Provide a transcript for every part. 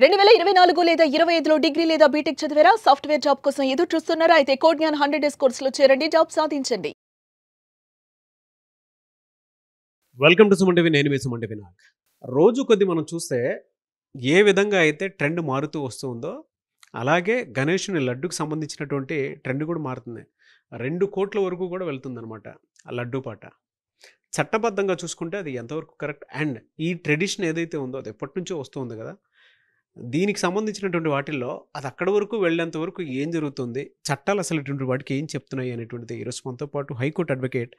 2024 లేదా 25లో డిగ్రీ లేదా బీటెక్ చదివారా? సాఫ్ట్‌వేర్ జాబ్ కోసం ఎదురు చూస్తున్నారా? అయితే కోడ్ జ్ఞాన్ 100 డేస్ కోర్సులో చేరండి, జాబ్ సాధించండి. Welcome to Suman TV. నేను మీ సుమన్ టీవీ నాగ్. రోజు కొద్ది మనం చూస్తే ఏ విధంగా అయితే ట్రెండ్ మారుతూ వస్తూ ఉందో అలాగే గణేషుని లడ్డుకు సంబంధించినటువంటి ట్రెండ్ కూడా మారుతుంది. 2 కోట్ల వరకు కూడా వెళ్తుందన్నమాట ఆ లడ్డు పాట. చట్టబద్ధంగా చూసుకుంటే అది ఎంతవరకు కరెక్ట్, అండ్ ఈ ట్రెడిషన్ ఏదైతే ఉందో అది ఎప్పటి నుంచో వస్తూ ఉంది కదా, దీనికి సంబంధించినటువంటి వాటిల్లో అది అక్కడి వరకు వెళ్ళేంత వరకు ఏం జరుగుతుంది, చట్టాలు అసలు ఇటువంటి వాటికి ఏం చెప్తున్నాయి అనేటువంటిది ఈరోజు మనతో పాటు హైకోర్టు అడ్వకేట్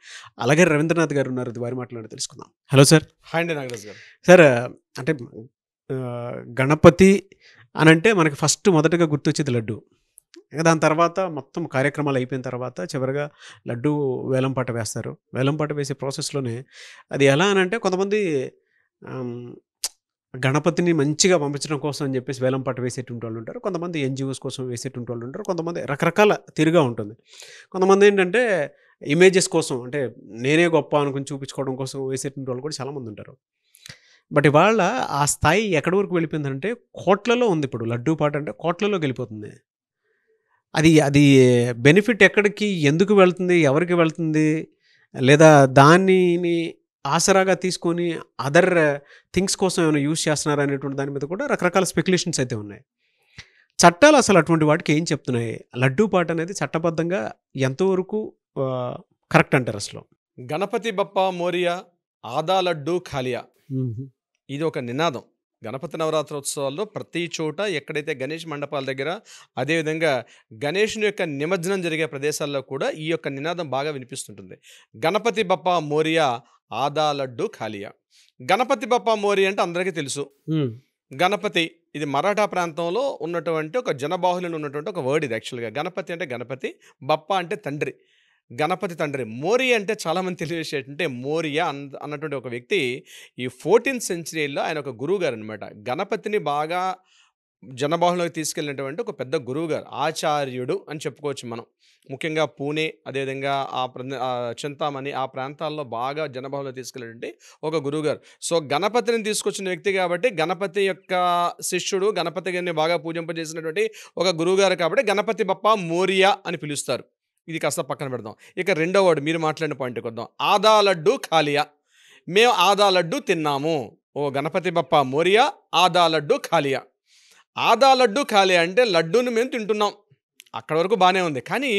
అలాగే రవీంద్రనాథ్ గారు ఉన్నారు. వారి మాట్లాడి తెలుసుకుందాం. Hello sir. హాయ్ అండి నాగరాజ్ గారు. సార్, అంటే గణపతి అని అంటే మనకి ఫస్ట్ మొదటగా గుర్తొచ్చేది లడ్డు. దాని తర్వాత మొత్తం కార్యక్రమాలు అయిపోయిన తర్వాత చివరిగా లడ్డు వేలంపాట వేస్తారు. వేలంపాట వేసే ప్రాసెస్లోనే అది ఎలా అని అంటే కొంతమంది గణపతిని మంచిగా పంపించడం కోసం అని చెప్పేసి వేలంపాట వేసేటువంటి వాళ్ళు ఉంటారు. కొంతమంది ఎన్జిఓస్ కోసం వేసేటువంటి వాళ్ళు ఉంటారు. కొంతమంది రకరకాల తీరుగా ఉంటుంది. కొంతమంది ఏంటంటే ఇమేజెస్ కోసం, అంటే నేనే గొప్ప అనుకుని చూపించుకోవడం కోసం వేసేటువంటి వాళ్ళు కూడా చాలామంది ఉంటారు. బట్ ఇవాళ ఆ స్థాయి ఎక్కడి వరకు వెళ్ళిపోయిందంటే కోట్లలో ఉంది. ఇప్పుడు లడ్డూ పాట అంటే కోట్లలోకి వెళ్ళిపోతుంది. అది అది బెనిఫిట్ ఎక్కడికి ఎందుకు వెళ్తుంది, ఎవరికి వెళ్తుంది, లేదా దానిని ఆసరాగా తీసుకొని అదర్ థింగ్స్ కోసం ఏమైనా యూజ్ చేస్తున్నారు అనేటువంటి దాని మీద కూడా రకరకాల స్పెక్యులేషన్స్ అయితే ఉన్నాయి. చట్టాలు అసలు అటువంటి వాటికి ఏం చెప్తున్నాయి? లడ్డూ పాట అనేది చట్టబద్ధంగా ఎంతవరకు కరెక్ట్ అంటారు అసలు? గణపతి బప్పా మోరియా, ఆదా లడ్డు ఖాలియా, ఇది ఒక నినాదం. గణపతి నవరాత్రోత్సవాల్లో ప్రతి చోట ఎక్కడైతే గణేష్ మండపాల దగ్గర, అదేవిధంగా గణేషుని యొక్క నిమజ్జనం జరిగే ప్రదేశాల్లో కూడా ఈ యొక్క నినాదం బాగా వినిపిస్తుంటుంది. గణపతి బప్పా మోరియా, ఆదా లడ్డు ఖాలియా. గణపతి బప్పా మోరియా అంటే అందరికీ తెలుసు. గణపతి ఇది మరాఠా ప్రాంతంలో ఉన్నటువంటి ఒక జనబాహుల్యంలో ఉన్నటువంటి ఒక వర్డ్. ఇది యాక్చువల్గా గణపతి అంటే గణపతి, బప్పా అంటే తండ్రి, గణపతి తండ్రి. మోరియా అంటే చాలామంది తెలియజేసేటంటే మోరియా అన్నటువంటి ఒక వ్యక్తి ఈ 14th సెంచరీలో ఆయన ఒక గురువు గారు అనమాట. గణపతిని బాగా జనబాహులోకి తీసుకెళ్ళినటువంటి ఒక పెద్ద గురువు గారు, ఆచార్యుడు అని చెప్పుకోవచ్చు మనం. ముఖ్యంగా పూణే, అదేవిధంగా చింతామణి ఆ ప్రాంతాల్లో బాగా జనబాహులో తీసుకెళ్ళినటువంటి ఒక గురువుగారు. సో గణపతిని తీసుకొచ్చిన వ్యక్తి కాబట్టి గణపతి యొక్క శిష్యుడు, గణపతి గారిని బాగా పూజింపజేసినటువంటి ఒక గురువుగారు కాబట్టి గణపతి బప్పా మోరియా అని పిలుస్తారు. ఇది కాస్త పక్కన పెడదాం. ఇక రెండో వర్డ్ మీరు మాట్లాడిన పాయింట్కి వద్దాం. ఆదా లడ్డు ఖాలియా. మేము ఆదా లడ్డు తిన్నాము. ఓ గణపతి బప్పా మోరియా, ఆదా లడ్డు ఖాలియా. ఆదా లడ్డు ఖాలియా అంటే లడ్డూని మేము తింటున్నాం. అక్కడ వరకు బాగానే ఉంది. కానీ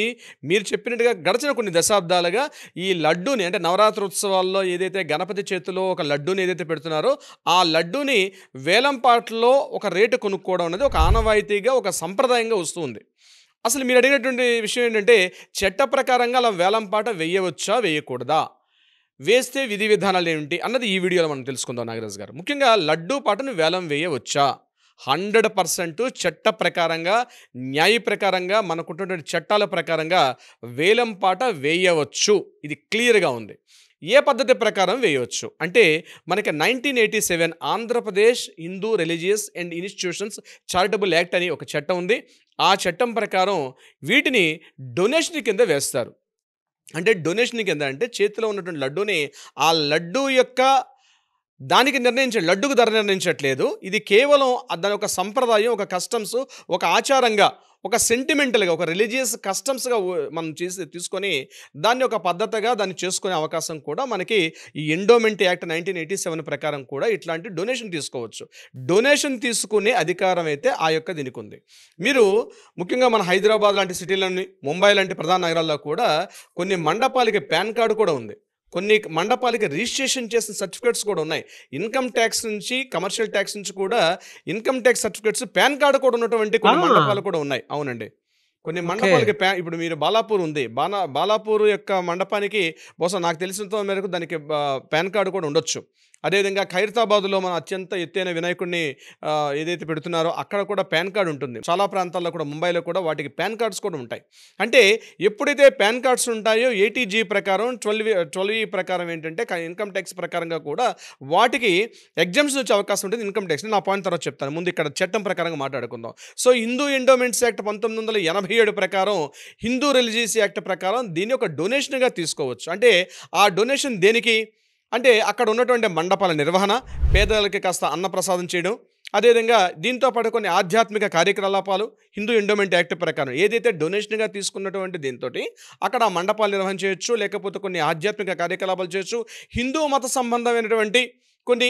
మీరు చెప్పినట్టుగా గడిచిన కొన్ని దశాబ్దాలుగా ఈ లడ్డూని, అంటే నవరాత్రోత్సవాల్లో ఏదైతే గణపతి చేతిలో ఒక లడ్డూని ఏదైతే పెడుతున్నారో ఆ లడ్డూని వేలంపాటలో ఒక రేటు కొనుక్కోవడం అనేది ఒక ఆనవాయితీగా, ఒక సంప్రదాయంగా వస్తుంది. అసలు మీరు అడిగినటువంటి విషయం ఏంటంటే చట్ట ప్రకారంగా అలా వేలంపాట వేయవచ్చా, వేయకూడదా, వేస్తే విధి విధానాలు ఏమిటి అన్నది ఈ వీడియోలో మనం తెలుసుకుందాం నాగరాజ్ గారు. ముఖ్యంగా లడ్డూ పాటను వేలం వేయవచ్చా? 100% చట్ట ప్రకారంగా, న్యాయ ప్రకారంగా, మనకున్నటువంటి చట్టాల ప్రకారంగా వేలంపాట వేయవచ్చు. ఇది క్లియర్గా ఉంది. ఏ పద్ధతి ప్రకారం వేయవచ్చు అంటే మనకి 1987 Andhra Pradesh Hindu religious and institutions charitable act అని ఒక చట్టం ఉంది. ఆ చట్టం ప్రకారం వీటిని డొనేషన్ కింద వేస్తారు. అంటే డొనేషన్ కింద అంటే చేతిలో ఉన్నటువంటి లడ్డూని ఆ లడ్డూ యొక్క దానికి లడ్డుకు ధర నిర్ణయించట్లేదు. ఇది కేవలం దాని ఒక సంప్రదాయం, ఒక కస్టమ్స్, ఒక ఆచారంగా, ఒక సెంటిమెంటల్గా, ఒక రిలీజియస్ కస్టమ్స్గా మనం తీసుకొని దాన్ని ఒక పద్ధతిగా దాన్ని చేసుకునే అవకాశం కూడా మనకి ఈ ఎండోమెంట్ యాక్ట్ 1987 ప్రకారం కూడా ఇట్లాంటి డొనేషన్ తీసుకోవచ్చు. డొనేషన్ తీసుకునే అధికారం అయితే ఆ యొక్క దీనికి ఉంది. మీరు ముఖ్యంగా మన హైదరాబాద్ లాంటి సిటీలని, ముంబై లాంటి ప్రధాన నగరాల్లో కూడా కొన్ని మండపాలకి పాన్ కార్డు కూడా ఉంది. కొన్ని మండపాలకి రిజిస్ట్రేషన్ చేసిన సర్టిఫికేట్స్ కూడా ఉన్నాయి. ఇన్కమ్ ట్యాక్స్ నుంచి, కమర్షియల్ ట్యాక్స్ నుంచి కూడా income tax certificates, pan card కూడా ఉన్నటువంటి కొన్ని మండపాలు కూడా ఉన్నాయి. అవునండి, కొన్ని మండపాలకి ఇప్పుడు మీరు బాలాపూర్ ఉంది, బాలాపూర్ యొక్క మండపానికి బహుశా నాకు తెలిసినంత మేరకు దానికి పాన్ కార్డు కూడా ఉండొచ్చు. అదేవిధంగా ఖైరతాబాద్లో మన అత్యంత ఎత్తైన వినాయకుడిని ఏదైతే పెడుతున్నారో అక్కడ కూడా పాన్ కార్డు ఉంటుంది. చాలా ప్రాంతాల్లో కూడా, ముంబైలో కూడా వాటికి పాన్ కార్డ్స్ కూడా ఉంటాయి. అంటే ఎప్పుడైతే పాన్ కార్డ్స్ ఉంటాయో 80G ప్రకారం, 12E ప్రకారం ఏంటంటే ఇన్కమ్ ట్యాక్స్ ప్రకారంగా కూడా వాటికి ఎగ్జామ్స్ వచ్చే అవకాశం ఉంటుంది. ఇన్కమ్ ట్యాక్స్ నా పాయింట్ తర్వాత చెప్తాను, ముందు ఇక్కడ చట్టం ప్రకారంగా మాట్లాడుకుందాం. సో హిందూ ఎండోమెంట్స్ యాక్ట్ 1987 ప్రకారం, హిందూ రిలీజియస్ యాక్ట్ ప్రకారం దీన్ని ఒక డొనేషన్గా తీసుకోవచ్చు. అంటే ఆ డొనేషన్ దేనికి అంటే అక్కడ ఉన్నటువంటి మండపాల నిర్వహణ, పేదలకి కాస్త అన్నప్రసాదం చేయడం, అదేవిధంగా దీంతో పాటు కొన్ని ఆధ్యాత్మిక కార్యకలాపాలు హిందూ ఎండోమెంట్ యాక్ట్ ప్రకారం ఏదైతే డొనేషన్గా తీసుకున్నటువంటి దీంతో అక్కడ మండపాలు నిర్వహించవచ్చు, లేకపోతే కొన్ని ఆధ్యాత్మిక కార్యకలాపాలు చేయొచ్చు. హిందూ మత సంబంధమైనటువంటి కొన్ని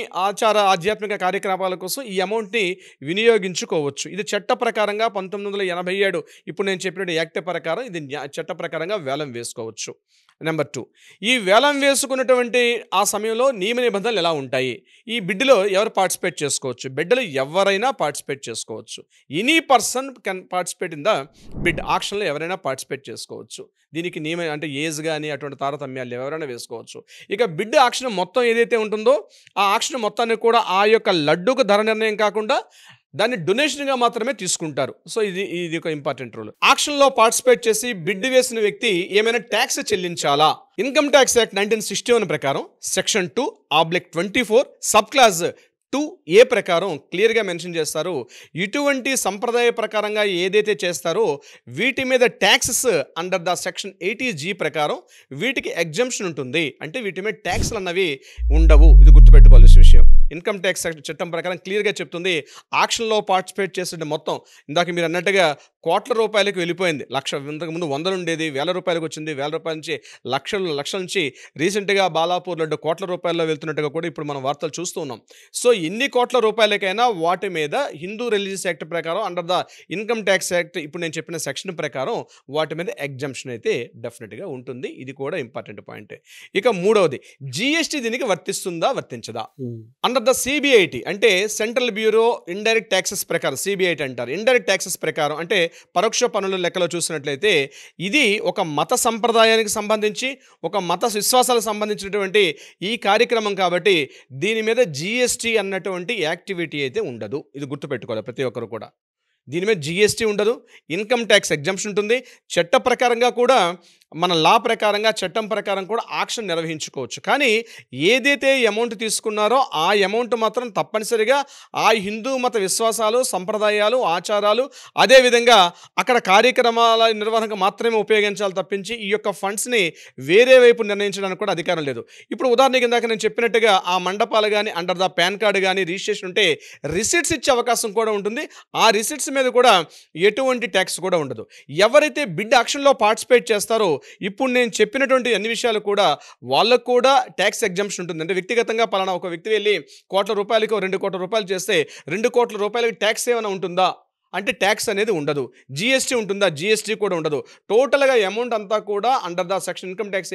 ఆధ్యాత్మిక కార్యకలాపాల కోసం ఈ అమౌంట్ని వినియోగించుకోవచ్చు. ఇది చట్ట ప్రకారంగా 1987 ఇప్పుడు నేను చెప్పిన యాక్ట్ ప్రకారం ఇది చట్ట ప్రకారంగా వేలం వేసుకోవచ్చు. నెంబర్ 2, ఈ వేలం వేసుకున్నటువంటి ఆ సమయంలో నియమ నిబంధనలు ఎలా ఉంటాయి? ఈ బిడ్లో ఎవరు పార్టిసిపేట్ చేసుకోవచ్చు? బిడ్డలు ఎవరైనా పార్టిసిపేట్ చేసుకోవచ్చు. Any person can participate in the bid. ఆక్షన్లో ఎవరైనా పార్టిసిపేట్ చేసుకోవచ్చు. దీనికి నియమ అంటే ఏజ్ కానీ అటువంటి తారతమ్యాలు ఎవరైనా వేసుకోవచ్చు. ఇక బిడ్ ఆక్షన్ మొత్తం ఏదైతే ఉంటుందో ఆ ఆక్షన్ మొత్తాన్ని కూడా ఆ యొక్క లడ్డూకు ధర నిర్ణయం కాకుండా దాన్ని డొనేషన్గా మాత్రమే తీసుకుంటారు. సో ఇది ఒక ఇంపార్టెంట్ రూల్. ఆక్షన్లో పార్టిసిపేట్ చేసి బిడ్ వేసిన వ్యక్తి ఏమైనా ట్యాక్స్ చెల్లించాలా? ఇన్కమ్ ట్యాక్స్ యాక్ట్ 1961 ప్రకారం సెక్షన్ 2/24 సబ్ క్లాజ్ 2A ప్రకారం క్లియర్గా మెన్షన్ చేస్తారు. ఇటువంటి సంప్రదాయ ప్రకారంగా ఏదైతే చేస్తారో వీటి మీద taxes under the section 80G ప్రకారం వీటికి ఎగ్జంప్షన్ ఉంటుంది. అంటే వీటి మీద ట్యాక్స్లు అన్నవి ఉండవు. ఇది గుర్తుపెట్టుకోవాల్సిన విషయం. ఇన్కమ్ ట్యాక్స్ చట్టం ప్రకారం క్లియర్గా చెప్తుంది. ఆక్షన్లో పార్టిసిపేట్ చేసే మొత్తం ఇందాక మీరు అన్నట్టుగా కోట్ల రూపాయలకు వెళ్ళిపోయింది. ఇంతకుముందు 100 ఉండేది 1000 రూపాయలకు వచ్చింది. 1000 రూపాయల నుంచి లక్షల నుంచి రీసెంట్గా బాలాపూర్ లడ్డు కోట్ల రూపాయల్లో వెళ్తున్నట్టుగా కూడా ఇప్పుడు మనం వార్తలు చూస్తూ ఉన్నాం. సో ఎన్ని కోట్ల రూపాయలకైనా వాటి మీద హిందూ రిలీజియస్ యాక్ట్ ప్రకారం under the income tax act ఇప్పుడు నేను చెప్పిన సెక్షన్ ప్రకారం వాటి మీద ఎగ్జంప్షన్ అయితే డెఫినెట్గా ఉంటుంది. ఇది కూడా ఇంపార్టెంట్ పాయింట్. ఇక 3వది జీఎస్టీ దీనికి వర్తిస్తుందా వర్తించదా? అండర్ ద సిబిఐటి అంటే సెంట్రల్ బ్యూరో ఇండైరెక్ట్ ట్యాక్సెస్ ప్రకారం సిబిఐటి అంటారు. ఇండైరెక్ట్ ట్యాక్సెస్ ప్రకారం అంటే పరోక్ష పన్నుల లెక్కలో చూసినట్లయితే ఇది ఒక మత సంప్రదాయానికి సంబంధించి ఒక మత విశ్వాసాలకు సంబంధించినటువంటి ఈ కార్యక్రమం కాబట్టి దీని మీద జీఎస్టీ అన్నటువంటి యాక్టివిటీ అయితే ఉండదు. ఇది గుర్తుపెట్టుకోవాలి ప్రతి ఒక్కరు కూడా. దీని మీద జీఎస్టీ ఉండదు. ఇన్కమ్ ట్యాక్స్ ఎగ్జంప్షన్ ఉంటుంది. చట్ట ప్రకారంగా కూడా మన లా ప్రకారంగా చట్టం ప్రకారం కూడా ఆక్షన్ నిర్వహించుకోవచ్చు. కానీ ఏదైతే అమౌంట్ తీసుకున్నారో ఆ అమౌంట్ మాత్రం తప్పనిసరిగా ఆ హిందూ మత విశ్వాసాలు, సంప్రదాయాలు, ఆచారాలు అదేవిధంగా అక్కడ కార్యక్రమాల నిర్వహణకు మాత్రమే ఉపయోగించాలి తప్పించి ఈ యొక్క ఫండ్స్ని వేరే వైపు నిర్ణయించడానికి కూడా అధికారం లేదు. ఇప్పుడు ఉదాహరణకి ఇందాక నేను చెప్పినట్టుగా ఆ మండపాలు కానీ అండర్ ద పాన్ కార్డు కానీ రిజిస్ట్రేషన్ ఉంటే రిసిట్స్ ఇచ్చే అవకాశం కూడా ఉంటుంది. ఆ రిసిట్స్ మీద కూడా ఎటువంటి ట్యాక్స్ కూడా ఉండదు. ఎవరైతే బిడ్ ఆక్షన్లో పార్టిసిపేట్ చేస్తారో ఇప్పుడు నేను చెప్పినటువంటి అన్ని విషయాలు కూడా వాళ్ళకు కూడా ట్యాక్స్ ఎగ్జంప్షన్ ఉంటుంది. అంటే వ్యక్తిగతంగా పలానా ఒక వ్యక్తి వెళ్ళి కోట్ల రూపాయలకి 2 కోట్ల రూపాయలు చేస్తే 2 కోట్ల రూపాయలకి ట్యాక్స్ ఏమైనా ఉంటుందా అంటే ట్యాక్స్ అనేది ఉండదు. జీఎస్టీ ఉంటుందా? జీఎస్టీ కూడా ఉండదు. టోటల్గా అమౌంట్ అంతా కూడా under the section income tax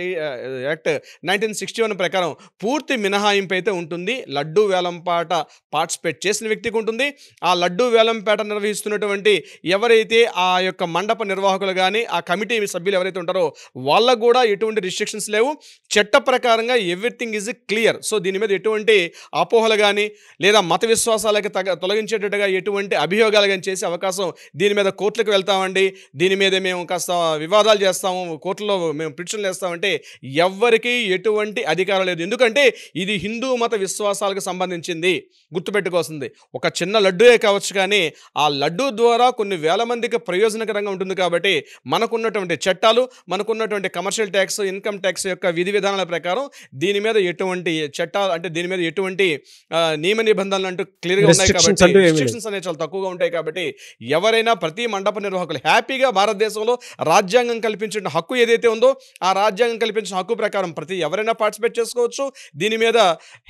act 1961 ప్రకారం పూర్తి మినహాయింపు అయితే ఉంటుంది. లడ్డూ వేలంపాట పార్టిసిపేట్ చేసిన వ్యక్తికి ఉంటుంది. ఆ లడ్డూ వేలంపాట నిర్వహిస్తున్నటువంటి ఎవరైతే ఆ యొక్క మండప నిర్వాహకులు కానీ ఆ కమిటీ సభ్యులు ఎవరైతే ఉంటారో వాళ్ళకు కూడా ఎటువంటి రిస్ట్రిక్షన్స్ లేవు. చట్ట ప్రకారంగా ఎవ్రీథింగ్ ఈజ్ క్లియర్. సో దీని మీద ఎటువంటి అపోహలు కానీ లేదా మత విశ్వాసాలకి తొలగించేటట్టుగా ఎటువంటి అభియోగాలు కానీ చేసే అవకాశం దీని మీద కోర్టులకు వెళ్తామండి, దీని మీద మేము కాస్త వివాదాలు చేస్తాము, కోర్టులో మేము పిటిషన్లు వేస్తామంటే ఎవ్వరికీ ఎటువంటి అధికారం లేదు. ఎందుకంటే ఇది హిందూ మత విశ్వాసాలకు సంబంధించింది. గుర్తుపెట్టుకోవాల్సింది ఒక చిన్న లడ్డూయే కావచ్చు కానీ ఆ లడ్డూ ద్వారా కొన్ని వేల మందికి ప్రయోజనకరంగా ఉంటుంది. కాబట్టి మనకున్నటువంటి చట్టాలు, మనకున్నటువంటి కమర్షియల్ ట్యాక్స్, ఇన్కమ్ ట్యాక్స్ యొక్క విధి విధానాల ప్రకారం దీని మీద ఎటువంటి చట్టాలు అంటే దీని మీద ఎటువంటి నియమ నిబంధనలు అంటూ క్లియర్గా ఉన్నాయి. కాబట్టి రిస్ట్రిక్షన్స్ అనేవి చాలా తక్కువగా ఉంటాయి. కాబట్టి ఎవరైనా ప్రతి మండప నిర్వాహకులు హ్యాపీగా భారతదేశంలో రాజ్యాంగం కల్పించిన హక్కు ఏదైతే ఉందో ఆ రాజ్యాంగం కల్పించిన హక్కు ప్రకారం ఎవరైనా పార్టిసిపేట్ చేసుకోవచ్చు. దీని మీద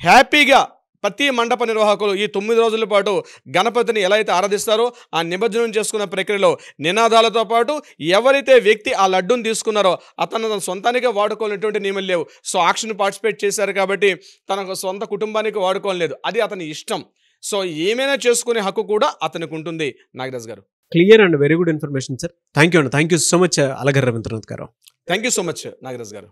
హ్యాపీగా ప్రతి మండప నిర్వాహకులు ఈ 9 రోజుల పాటు గణపతిని ఎలా అయితే ఆరాధిస్తారో ఆ నిమజ్జనం చేసుకున్న ప్రక్రియలో నినాదాలతో పాటు ఎవరైతే వ్యక్తి ఆ లడ్డూని తీసుకున్నారో అతను తన సొంతానికి వాడుకోలేనటువంటి నియమాలు లేవు. సో ఆక్షన్ పార్టిసిపేట్ చేశారు కాబట్టి తన సొంత కుటుంబానికి వాడుకోలేదు, అది అతని ఇష్టం. సో ఏమైనా చేసుకునే హక్కు కూడా అతనికి ఉంటుంది. Nagaraj garu clear and very good information sir. Thank you అండి. Thank you so much Alagar Ravindranath garu. Thank you so much Nagaraj గారు.